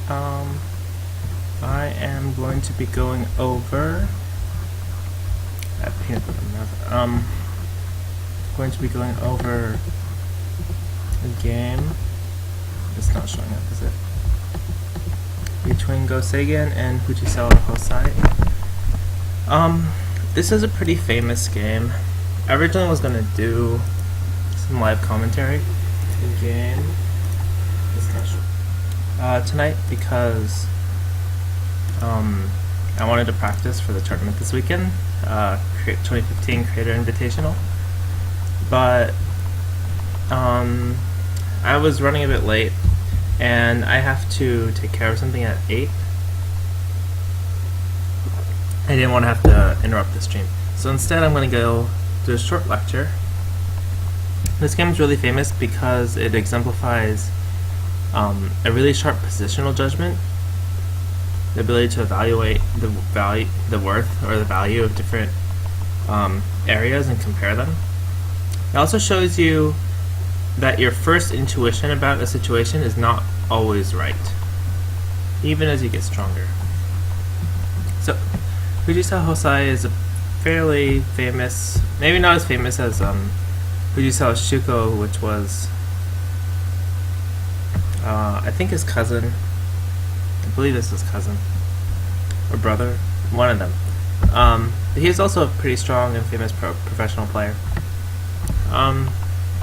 Um, I am going to be going over. I have peanut butter in my mouth. Going to be going over a game. It's not showing up, is it? Between Go Seigen and Fujisawa Hosai. This is a pretty famous game. I originally was gonna do some live commentary to the game. It's not sure. Tonight because I wanted to practice for the tournament this weekend, 2015 Creator Invitational. But I was running a bit late, and I have to take care of something at 8. I didn't want to have to interrupt the stream, so instead I'm going to go do a short lecture. This game is really famous because it exemplifies a really sharp positional judgment, the ability to evaluate the worth or the value of different areas and compare them. It also shows you that your first intuition about a situation is not always right, even as you get stronger. So, Fujisawa Hosai is a fairly famous, maybe not as famous as Fujisawa Shuko, which was, I think his cousin. I believe this is his cousin or brother, one of them. He is also a pretty strong and famous professional player.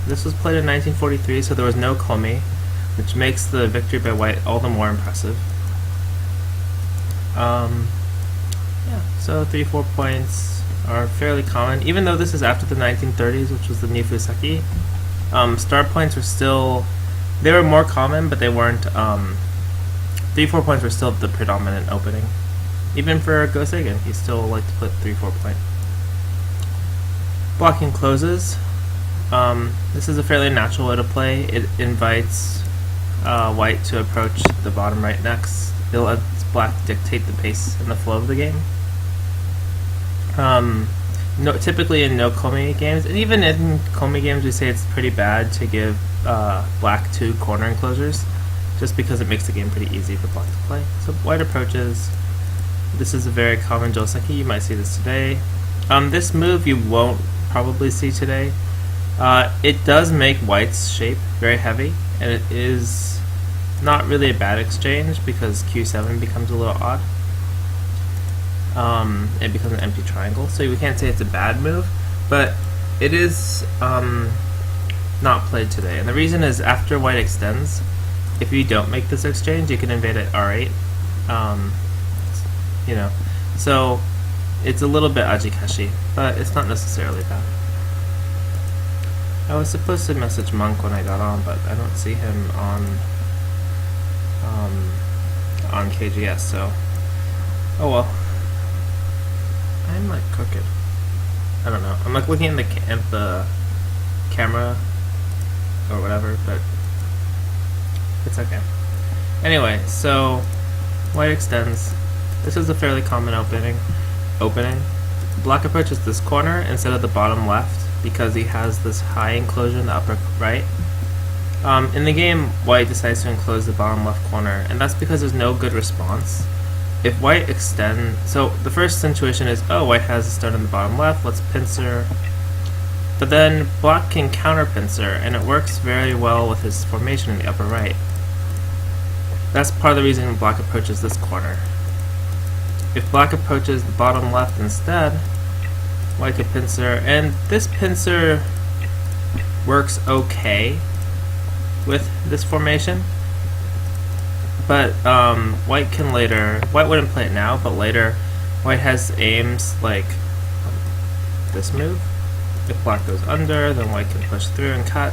This was played in 1943, so there was no komi, which makes the victory by white all the more impressive. Yeah, so 3-4 points are fairly common, even though this is after the 1930s, which was the Nifusaki. Star points were still, they were more common, but they weren't, 3-4 points were still the predominant opening. Even for Go Seigen, he still liked to put 3-4 point. Blocking closes. This is a fairly natural way to play. It invites white to approach the bottom right next. It lets black dictate the pace and the flow of the game. Typically in no komi games, and even in komi games, we say it's pretty bad to give black 2 corner enclosures, just because it makes the game pretty easy for black to play. So white approaches. This is a very common joseki. You might see this today. This move you won't probably see today. It does make white's shape very heavy, and it is not really a bad exchange because Q7 becomes a little odd. It becomes an empty triangle, so we can't say it's a bad move, but it is not played today. And the reason is after white extends, if you don't make this exchange, you can invade at R8. So it's a little bit ajikashi, but it's not necessarily bad. I was supposed to message Monk when I got on, but I don't see him on KGS, so oh well. I'm like crooked. I don't know. I'm like looking at the camera or whatever, but it's okay. Anyway, so white extends. This is a fairly common opening. Black approaches this corner instead of the bottom left because he has this high enclosure in the upper right. In the game, white decides to enclose the bottom left corner, and that's because there's no good response. If white extends, so the first intuition is, oh, white has a stone in the bottom left, let's pincer. But then black can counter pincer, and it works very well with his formation in the upper right. That's part of the reason black approaches this corner. If black approaches the bottom left instead, white could pincer, and this pincer works okay with this formation, but white wouldn't play it now, but later white has aims like this move. If black goes under, then white can push through and cut,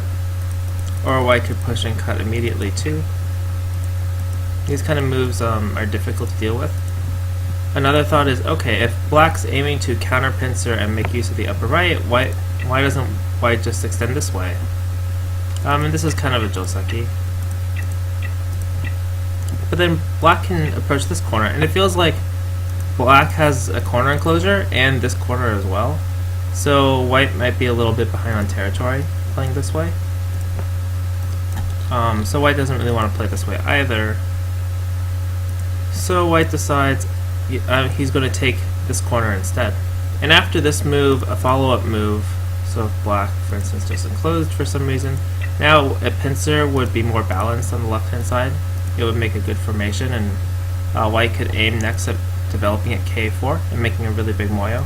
or white could push and cut immediately too. These kind of moves are difficult to deal with. Another thought is, okay, if black's aiming to counter pincer and make use of the upper right, why doesn't white just extend this way? And this is kind of a joseki. But then black can approach this corner, and it feels like black has a corner enclosure and this corner as well. So white might be a little bit behind on territory playing this way. So white doesn't really want to play this way either. So white decides he's going to take this corner instead. And after this move, a follow-up move, so if black, for instance, just enclosed for some reason, now a pincer would be more balanced on the left-hand side. It would make a good formation, and white could aim next at developing at k4 and making a really big moyo.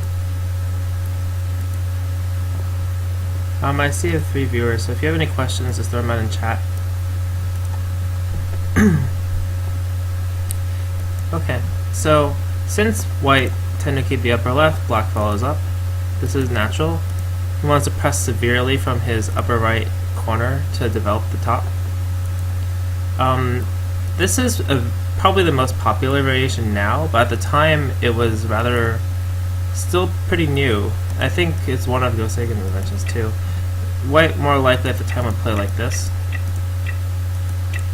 I see I have 3 viewers, so if you have any questions, just throw them out in chat. Okay, so since white tend to keep the upper left, black follows up. This is natural. He wants to press severely from his upper right corner to develop the top. This is probably the most popular variation now, but at the time it was rather still pretty new. I think it's one of Gosagan's inventions too. White more likely at the time would play like this.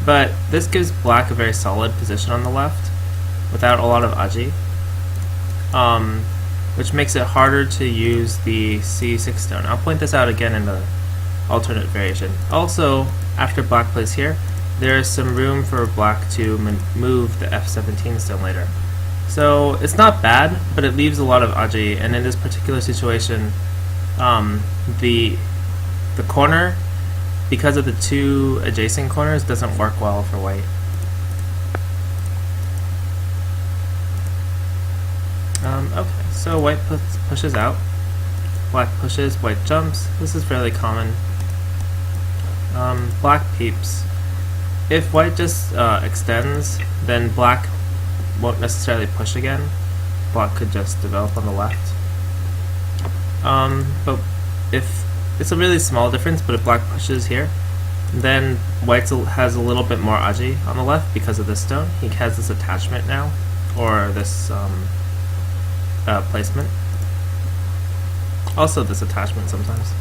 But this gives black a very solid position on the left without a lot of aji, which makes it harder to use the c6 stone. I'll point this out again in the alternate variation. Also, after black plays here, there is some room for black to move the f17 stone later. So it's not bad, but it leaves a lot of aji, and in this particular situation, the corner, because of the 2 adjacent corners, doesn't work well for white. Okay, so white pushes out, black pushes, white jumps. This is fairly common. Black peeps. If white just extends, then black won't necessarily push again. Black could just develop on the left. But if it's a really small difference, but if black pushes here, then white has a little bit more aji on the left because of this stone. He has this attachment now, or this placement. Also this attachment sometimes.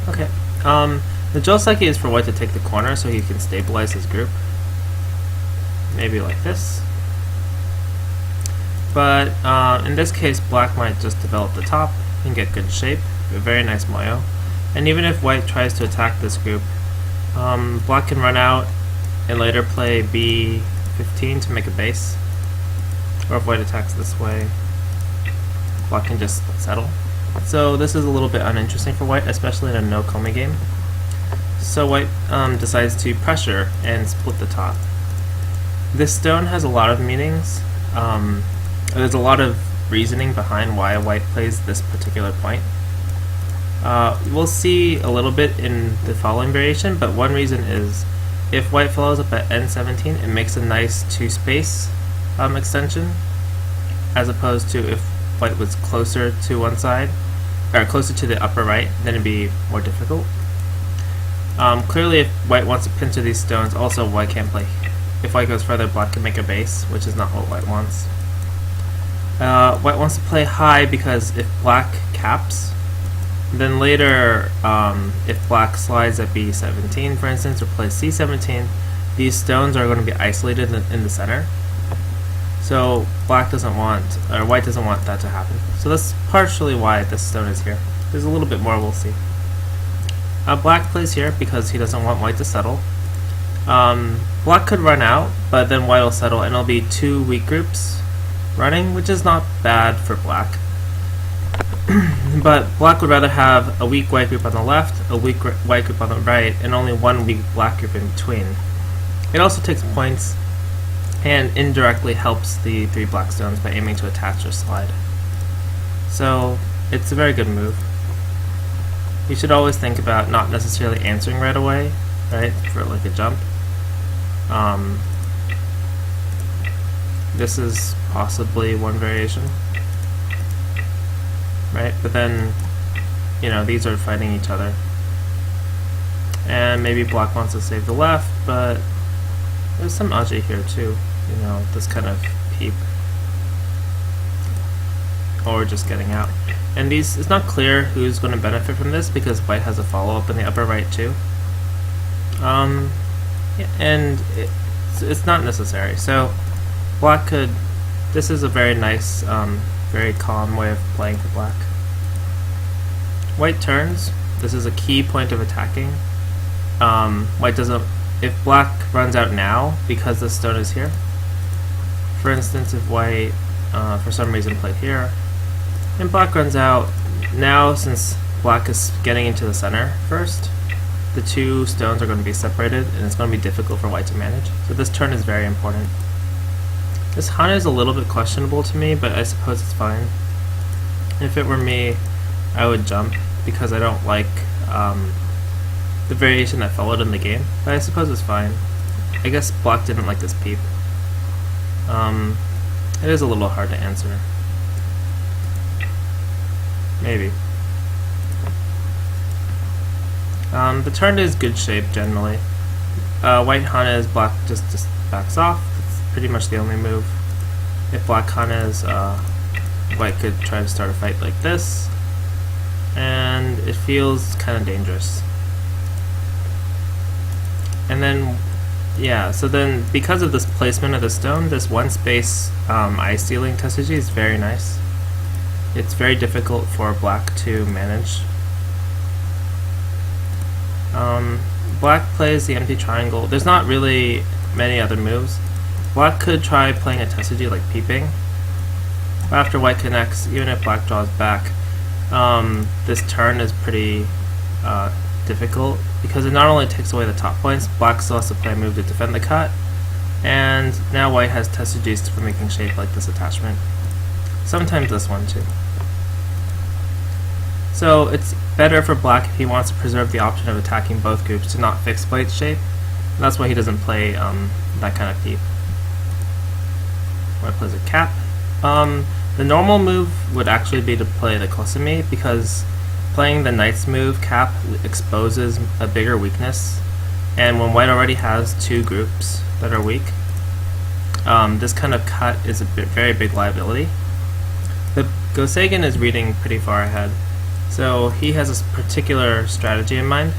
Okay. The Joseki is for white to take the corner so he can stabilize his group. Maybe like this. But in this case, black might just develop the top and get good shape. A very nice moyo. And even if white tries to attack this group, black can run out and later play b15 to make a base. Or if white attacks this way, black can just settle. So this is a little bit uninteresting for white, especially in a no komi game. So white decides to pressure and split the top. This stone has a lot of meanings. There's a lot of reasoning behind why white plays this particular point. We'll see a little bit in the following variation, but one reason is if white follows up at n17, it makes a nice 2-space extension, as opposed to if white was closer to one side, or closer to the upper right, then it'd be more difficult. Clearly, if white wants to pincer these stones, also white can't play. If white goes further, black can make a base, which is not what white wants. White wants to play high because if black caps, then later, if black slides at b17, for instance, or plays c17, these stones are going to be isolated in the center. So black doesn't want, or white doesn't want that to happen. So that's partially why this stone is here. There's a little bit more we'll see. Black plays here because he doesn't want white to settle. Black could run out, but then white will settle, and it'll be 2 weak groups running, which is not bad for black. But black would rather have a weak white group on the left, a weak white group on the right, and only one weak black group in between. It also takes points and indirectly helps the 3 black stones by aiming to attach or slide. So it's a very good move. You should always think about not necessarily answering right away, right, for like a jump. This is possibly one variation, right? But then, you know, these are fighting each other. And maybe black wants to save the left, but there's some aji here too, you know, this kind of peep. Or just getting out. And these, it's not clear who's going to benefit from this because white has a follow-up in the upper right too. Yeah, and it's not necessary. So black could, this is a very nice, very calm way of playing for black. White turns, this is a key point of attacking. White doesn't, if black runs out now because the stone is here, For instance, if white for some reason played here, and black runs out, now since black is getting into the center first, the two stones are going to be separated and it's going to be difficult for white to manage. So this turn is very important. This Hana is a little bit questionable to me, but I suppose it's fine. If it were me, I would jump because I don't like the variation that followed in the game, but I suppose it's fine. I guess black didn't like this peep. It is a little hard to answer. Maybe. The turn is good shape generally. White Hana is black just backs off. That's pretty much the only move. If black Hana is, white could try to start a fight like this, and it feels kind of dangerous. And then, yeah, so then because of this placement of the stone, this one space eye stealing Tesuji is very nice. It's very difficult for black to manage. Black plays the empty triangle. There's not really many other moves. Black could try playing a Tesuji like peeping. But after white connects, even if black draws back, this turn is pretty difficult because it not only takes away the top points, black still has to play a move to defend the cut, and now white has Tesujis for making shape like this attachment. Sometimes this one too. So it's better for black if he wants to preserve the option of attacking both groups to not fix white's shape. And that's why he doesn't play that kind of peep. White plays a cap. The normal move would actually be to play the Kosumi because playing the knight's move, cap, exposes a bigger weakness. And when white already has two groups that are weak, this kind of cut is a very big liability. But Gosegan is reading pretty far ahead. So he has a particular strategy in mind.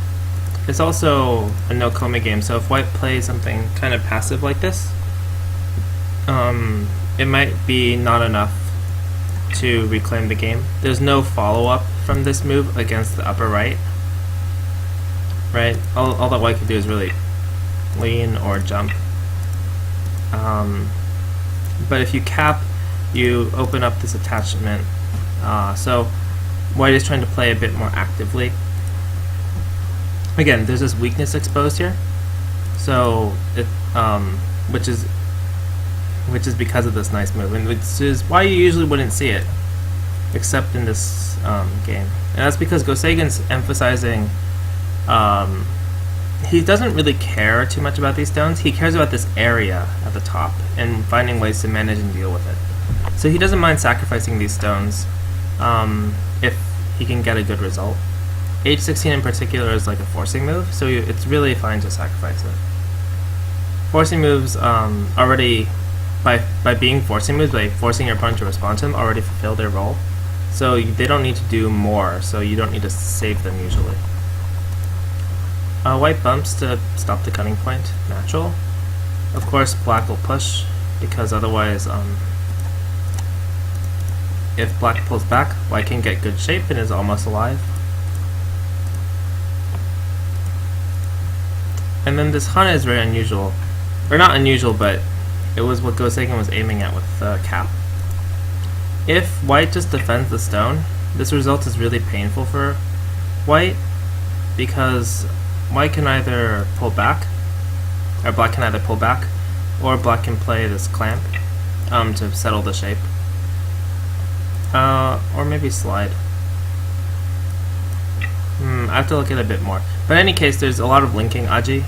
It's also a no-komi game, so if white plays something kind of passive like this, it might be not enough to reclaim the game. There's no follow-up from this move against the upper right. Right? All that white could do is really lean or jump. But if you cap, you open up this attachment. So white is trying to play a bit more actively. Again, there's this weakness exposed here, so it, which is because of this nice move, and which is why you usually wouldn't see it, except in this game. And that's because Gosegan's emphasizing. He doesn't really care too much about these stones. He cares about this area at the top and finding ways to manage and deal with it. So he doesn't mind sacrificing these stones if he can get a good result. H16 in particular is like a forcing move, so it's really fine to sacrifice it. Forcing moves already, by being forcing moves, by forcing your opponent to respond to them, already fulfill their role. So they don't need to do more, so you don't need to save them usually. White bumps to stop the cutting point, natural. Of course black will push, because otherwise if black pulls back, white can get good shape and is almost alive. And then this Hana is very unusual. Or not unusual, but it was what Gosegan was aiming at with the cap. If white just defends the stone, this result is really painful for white, because white can either pull back, or black can either pull back, or black can play this clamp to settle the shape. Or maybe slide. I have to look at it a bit more. But in any case, there's a lot of linking Aji.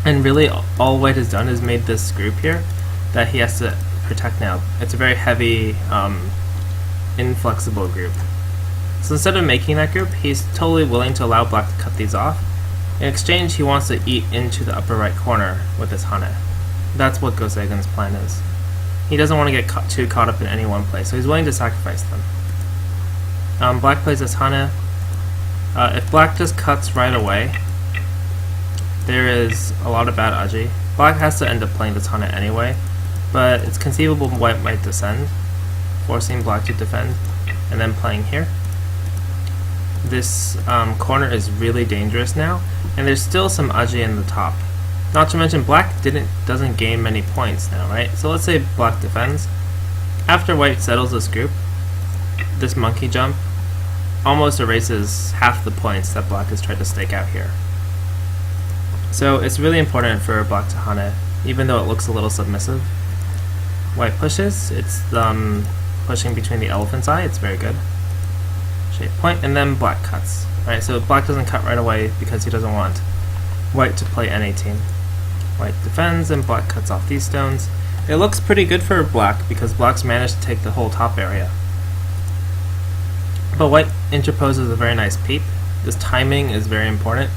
And really, all white has done is made this group here that he has to protect now. It's a very heavy, inflexible group. So instead of making that group, he's totally willing to allow black to cut these off. In exchange, he wants to eat into the upper right corner with his Hana. That's what Gosegan's plan is. He doesn't want to get too caught up in any one place, so he's willing to sacrifice them. Black plays this Hana. If black just cuts right away, there is a lot of bad Aji. Black has to end up playing this Hana anyway, but it's conceivable white might descend, forcing black to defend, and then playing here. This corner is really dangerous now, and there's still some Aji in the top. Not to mention black doesn't gain many points now, right? So let's say black defends. After white settles this group, this monkey jump almost erases half the points that black has tried to stake out here. So it's really important for black to hane, even though it looks a little submissive. White pushes, it's pushing between the elephant's eye, it's very good. Shape point, and then black cuts. Right, so black doesn't cut right away because he doesn't want white to play N18. White defends and black cuts off these stones. It looks pretty good for black because black's managed to take the whole top area. But white interposes a very nice peep. This timing is very important.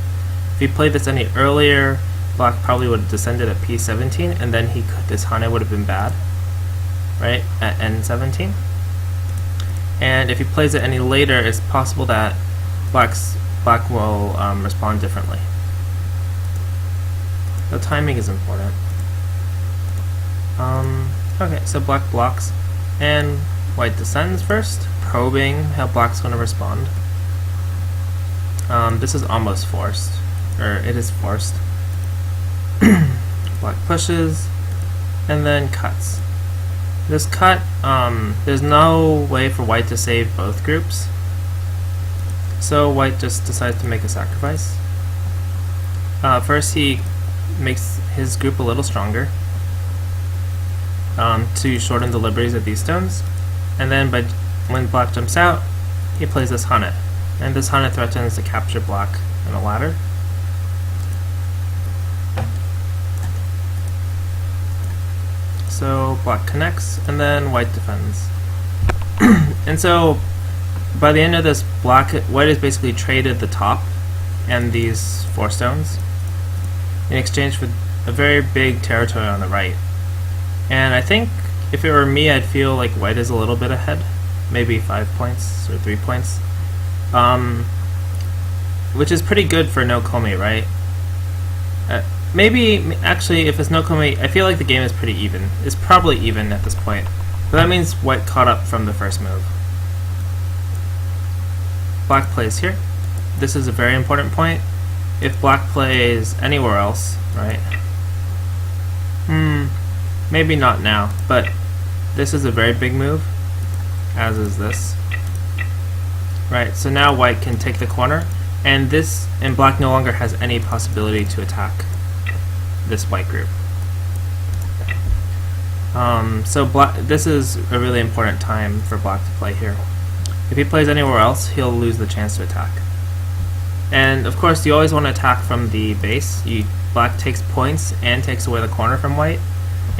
If he played this any earlier, black probably would have descended at P17 and then this hane would have been bad, right, at N17. And if he plays it any later, it's possible that black will respond differently. The timing is important. Okay, so black blocks, and white descends first, probing how black's going to respond. This is almost forced, or it is forced. Black pushes, and then cuts. This cut, there's no way for white to save both groups, so white just decides to make a sacrifice. First he makes his group a little stronger to shorten the liberties of these stones, and then when black jumps out, he plays this hane, and this hane threatens to capture black in a ladder. So black connects, and then white defends. And so by the end of this, white has basically traded the top and these 4 stones in exchange for a very big territory on the right. And I think if it were me, I'd feel like white is a little bit ahead, maybe 5 points or 3 points, which is pretty good for no komi, right? Maybe, actually, if it's no komi, I feel like the game is pretty even. It's probably even at this point. But that means white caught up from the first move. Black plays here. This is a very important point. If black plays anywhere else, right? Maybe not now, but this is a very big move, as is this. Right, so now white can take the corner, and black no longer has any possibility to attack this white group. So this is a really important time for black to play here. If he plays anywhere else, he'll lose the chance to attack. And of course, you always want to attack from the base. Black takes points and takes away the corner from white,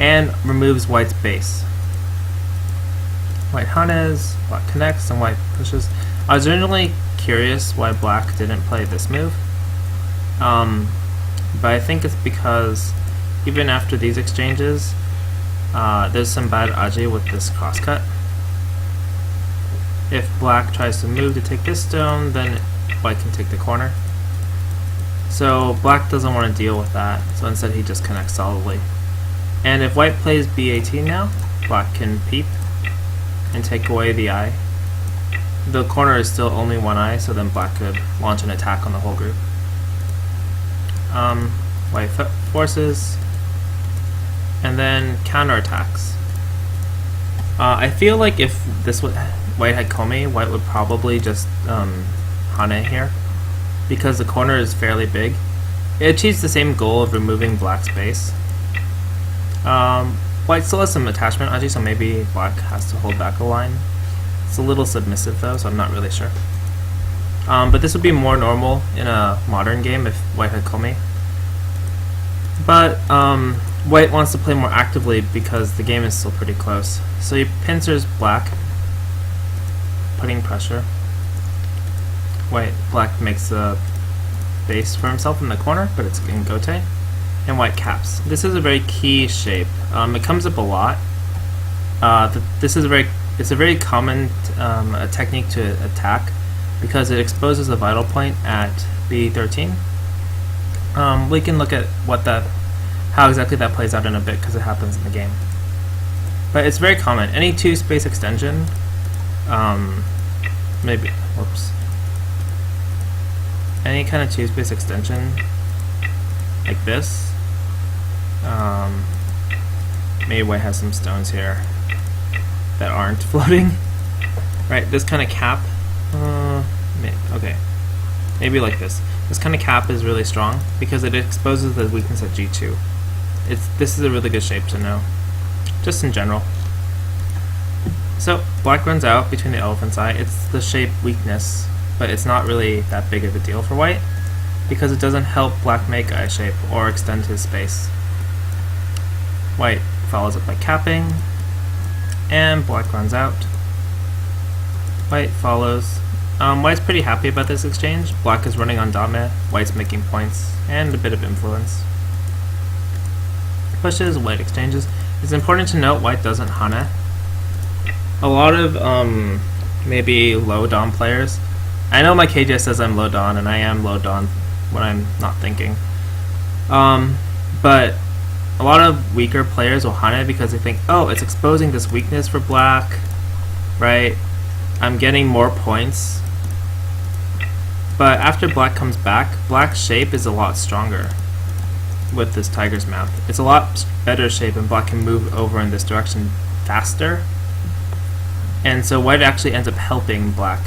and removes white's base. White hanes, black connects, and white pushes. I was originally curious why black didn't play this move, but I think it's because even after these exchanges, there's some bad aji with this crosscut. If black tries to move to take this stone, then white can take the corner. So black doesn't want to deal with that, so instead he just connects solidly. And if white plays B18 now, black can peep and take away the eye. The corner is still only one eye, so then black could launch an attack on the whole group. White forces, and then counterattacks. I feel like if white had komi, white would probably just hane here, because the corner is fairly big. It achieves the same goal of removing black's base. White still has some attachment aji, so maybe black has to hold back a line. It's a little submissive though, so I'm not really sure. But this would be more normal in a modern game if white had komi. But white wants to play more actively because the game is still pretty close. So he pincers black, putting pressure. Black makes a base for himself in the corner, but it's in gote. And white caps. This is a very key shape. It comes up a lot. It's a very common technique to attack because it exposes a vital point at B13. We can look at how exactly that plays out in a bit because it happens in the game. But it's very common. Any 2-space extension, any kind of 2-space extension like this Maybe white has some stones here that aren't floating. Right, this kind of cap, okay, maybe like this. This kind of cap is really strong because it exposes the weakness at G2. This is a really good shape to know, just in general. So black runs out between the elephant's eye. It's the shape weakness, but it's not really that big of a deal for white because it doesn't help black make eye shape or extend his space. White follows up by capping, and black runs out. White follows. White's pretty happy about this exchange. Black is running on dame, white's making points, and a bit of influence. Pushes, white exchanges. It's important to note white doesn't hane. A lot of maybe low dawn players. I know my KJ says I'm low dawn, and I am low dawn when I'm not thinking. But a lot of weaker players will hane because they think, oh, it's exposing this weakness for black, right? I'm getting more points. But after black comes back, black's shape is a lot stronger with this tiger's mouth. It's a lot better shape and black can move over in this direction faster. And so white actually ends up helping black.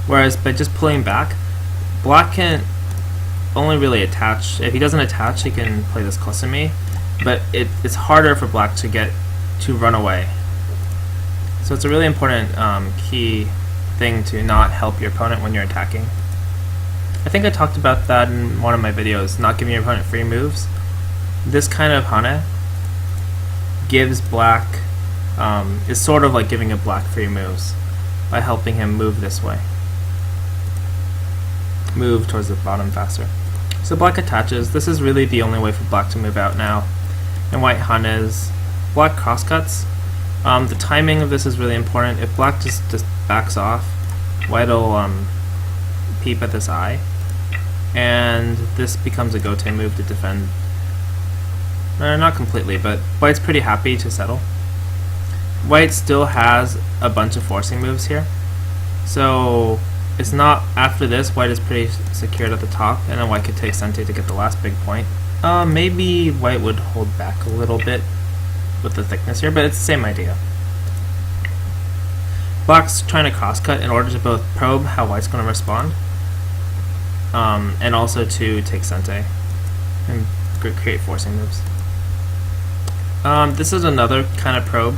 Whereas by just pulling back, black can only really attach. If he doesn't attach, he can play this kusumi. But it's harder for black to run away. So it's a really important key thing to not help your opponent when you're attacking. I think I talked about that in one of my videos, not giving your opponent free moves. This kind of hane gives black, is sort of like giving a black free moves by helping him move this way. Move towards the bottom faster. So black attaches. This is really the only way for black to move out now. And white hanes. Black crosscuts. The timing of this is really important. If black just backs off, white will peep at this eye, and this becomes a gote move to defend. Not completely, but white's pretty happy to settle. White still has a bunch of forcing moves here, so it's not, after this, white is pretty secured at the top, and then white could take sente to get the last big point. Maybe white would hold back a little bit with the thickness here, but it's the same idea. Black's trying to crosscut in order to both probe how white's going to respond, and also to take sente and create forcing moves. This is another kind of probe.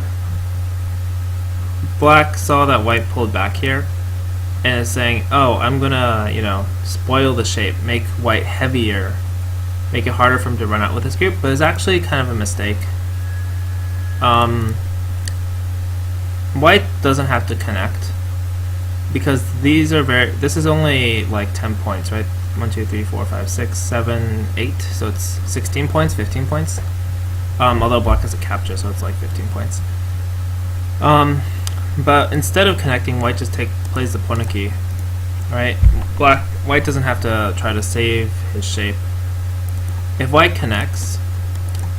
Black saw that white pulled back here, and is saying, oh, I'm gonna, spoil the shape, make white heavier, make it harder for him to run out with this group, but it's actually kind of a mistake. White doesn't have to connect because this is only like 10 points, right? 1, 2, 3, 4, 5, 6, 7, 8, so it's 16 points, 15 points. Although black has a capture, so it's like 15 points. But instead of connecting, white just plays the poneki, right? White doesn't have to try to save his shape. If white connects,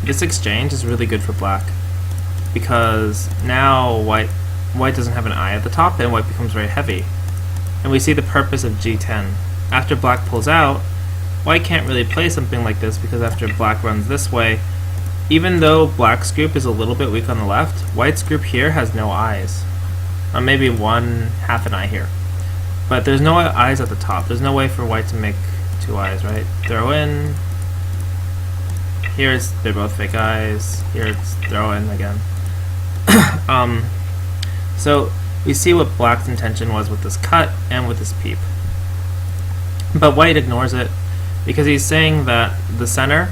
this exchange is really good for black, because now white doesn't have an eye at the top and white becomes very heavy. And we see the purpose of G10. After black pulls out, white can't really play something like this because after black runs this way, even though black's group is a little bit weak on the left, white's group here has no eyes. Maybe half an eye here. But there's no eyes at the top. There's no way for white to make 2 eyes, right? Throw in. Here they're both fake eyes. Here it's throw in again. So we see what black's intention was with this cut and with this peep. But white ignores it because he's saying that the center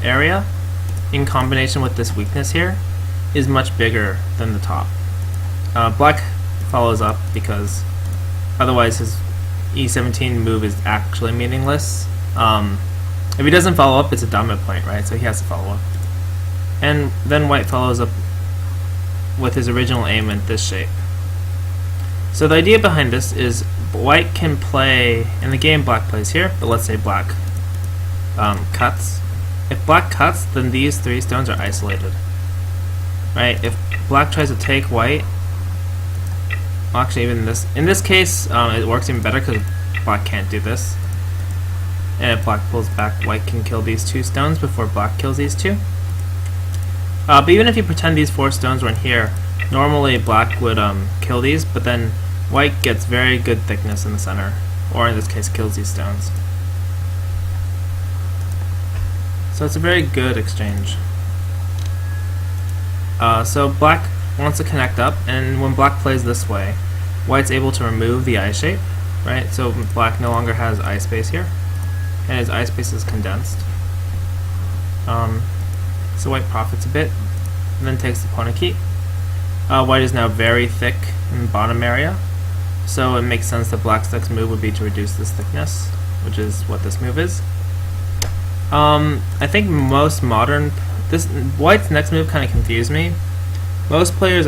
area, in combination with this weakness here, is much bigger than the top. Black follows up because otherwise his E17 move is actually meaningless. If he doesn't follow up, it's a dominant point, right? So he has to follow up. And then white follows up with his original aim in this shape. So the idea behind this is white can play, in the game black plays here, but let's say black cuts. If black cuts, then these 3 stones are isolated. Right? If black tries to take white, well, actually even in this case, it works even better because black can't do this. and if black pulls back, white can kill these 2 stones before black kills these 2. But even if you pretend these 4 stones were in here, normally black would kill these, but then white gets very good thickness in the center, or in this case kills these stones. So it's a very good exchange. So black wants to connect up, and when black plays this way, white's able to remove the eye shape, right? So black no longer has eye space here, and his eye space is condensed. So white profits a bit, and then takes the pawn and key. White is now very thick in the bottom area, so it makes sense that black's next move would be to reduce this thickness, which is what this move is. I think most modern... White's next move kind of confused me. Most players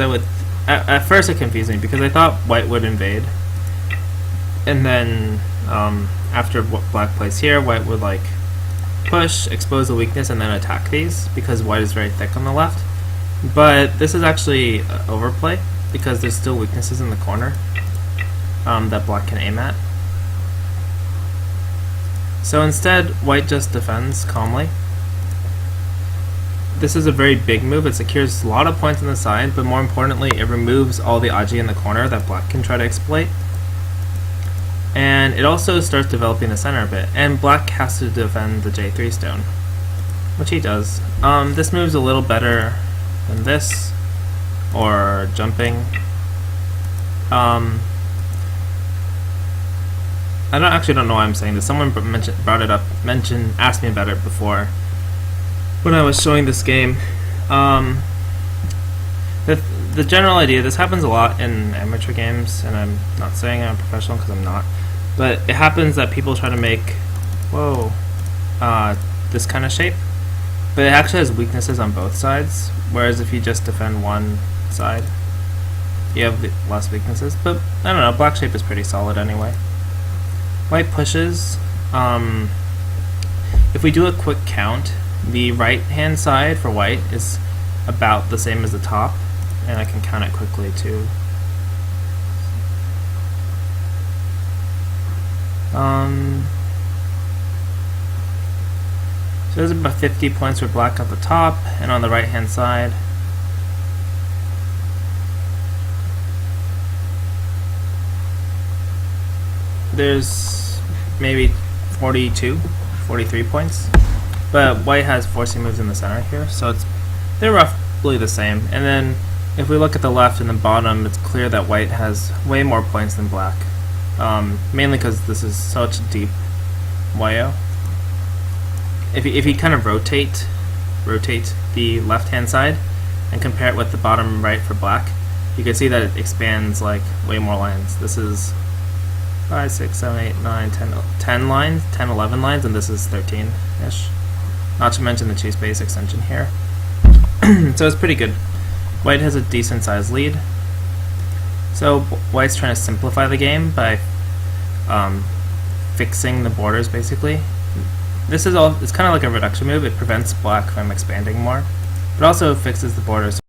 at first it confused me because I thought white would invade. And then after black plays here, white would like push, expose the weakness, and then attack these because white is very thick on the left. But this is actually overplay because there's still weaknesses in the corner that black can aim at. So instead, white just defends calmly. This is a very big move. It secures a lot of points on the side, but more importantly, it removes all the aji in the corner that black can try to exploit. And it also starts developing the center a bit, and black has to defend the J3 stone, which he does. This move's a little better than this, or jumping. I actually don't know why I'm saying this. Someone asked me about it before when I was showing this game. The general idea, this happens a lot in amateur games, and I'm not saying I'm a professional because I'm not, but it happens that people try to make, this kind of shape, but it actually has weaknesses on both sides, whereas if you just defend one side, you have less weaknesses. But I don't know, black shape is pretty solid anyway. White pushes. If we do a quick count, the right hand side for white is about the same as the top, and I can count it quickly too. So there's about 50 points for black at the top, and on the right hand side there's maybe 43 points, but white has forcing moves in the center here, so they're roughly the same. And then if we look at the left and the bottom, it's clear that white has way more points than black, mainly because this is such a deep YO. If you kind of rotate the left hand side and compare it with the bottom right for black, you can see that it expands like way more lines. This is 5, 6, 7, 8, 9, 10 lines, 10, 11 lines, and this is 13-ish. Not to mention the choose base extension here. So it's pretty good. White has a decent sized lead. So white's trying to simplify the game by fixing the borders, basically. It's kind of like a reduction move. It prevents black from expanding more, but also fixes the borders.